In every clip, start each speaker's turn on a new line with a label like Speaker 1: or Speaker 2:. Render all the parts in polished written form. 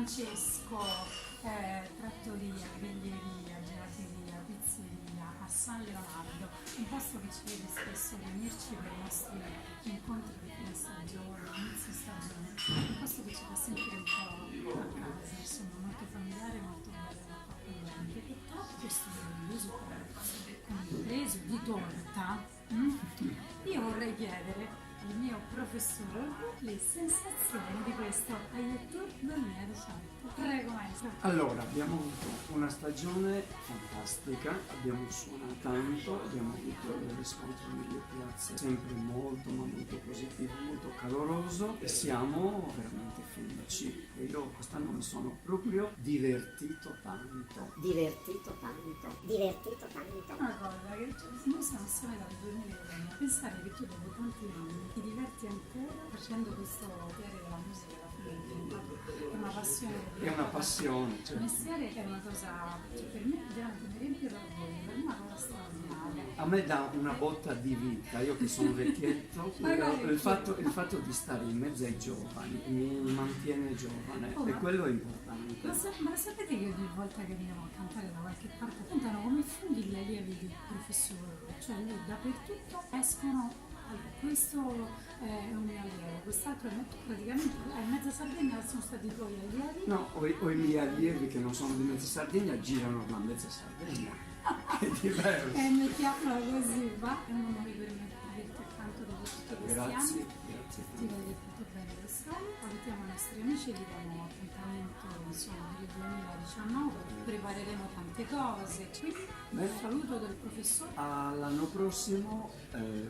Speaker 1: Francesco, trattoria, griglieria, gelateria, pizzeria, a San Leonardo, un posto che ci vede spesso venirci per i nostri incontri di fine stagione, inizio stagione, un posto che ci fa sentire un po' a casa, insomma molto familiare, molto bello, molto accogliente. E proprio studioso, compreso di torta, io vorrei chiedere al mio professore le sensazioni di questo aiuto Daniele Ricciardo. Prego maestro.
Speaker 2: Allora, abbiamo avuto una stagione fantastica, abbiamo suonato tanto, abbiamo avuto dei riscontri nelle piazze sempre molto ma molto positivo, molto caloroso e siamo veramente felici. E io quest'anno mi sono proprio divertito tanto.
Speaker 1: Una cosa, che noi siamo assieme dal 2001, pensare che tu dopo tanti anni ti diverti ancora facendo questo mestiere della musica, alla fine è diventato una passione.
Speaker 2: È una passione.
Speaker 1: Il mestiere è una cosa, cioè, per me veramente mi riempie d'orgoglio, per me è una cosa straordinaria.
Speaker 2: A me dà una botta di vita, io che sono vecchietto, il fatto di stare in mezzo ai giovani mi mantiene giovane e quello è importante.
Speaker 1: Ma lo sapete che ogni volta che vengono a cantare da qualche parte cantano come funghi gli allievi del professore, cioè lì dappertutto escono. Allora, questo è un mio allievo, quest'altro è praticamente in mezza Sardegna sono stati i tuoi allievi.
Speaker 2: No, o i miei allievi che non sono di mezza Sardegna girano la mezza Sardegna, è diverso.
Speaker 1: E mettiamola così, va? È un onore per me averti accanto dopo tutti questi
Speaker 2: Grazie,
Speaker 1: anni.
Speaker 2: grazie.
Speaker 1: Ti voglio tutto bene quest'anno. Salutiamo i nostri amici e gli diamo appuntamento insomma per il 2019, prepareremo tante cose. Quindi un saluto del professore.
Speaker 2: All'anno prossimo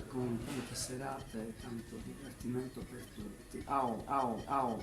Speaker 2: con tante serate e tanto divertimento per tutti. Ao, ao, ao.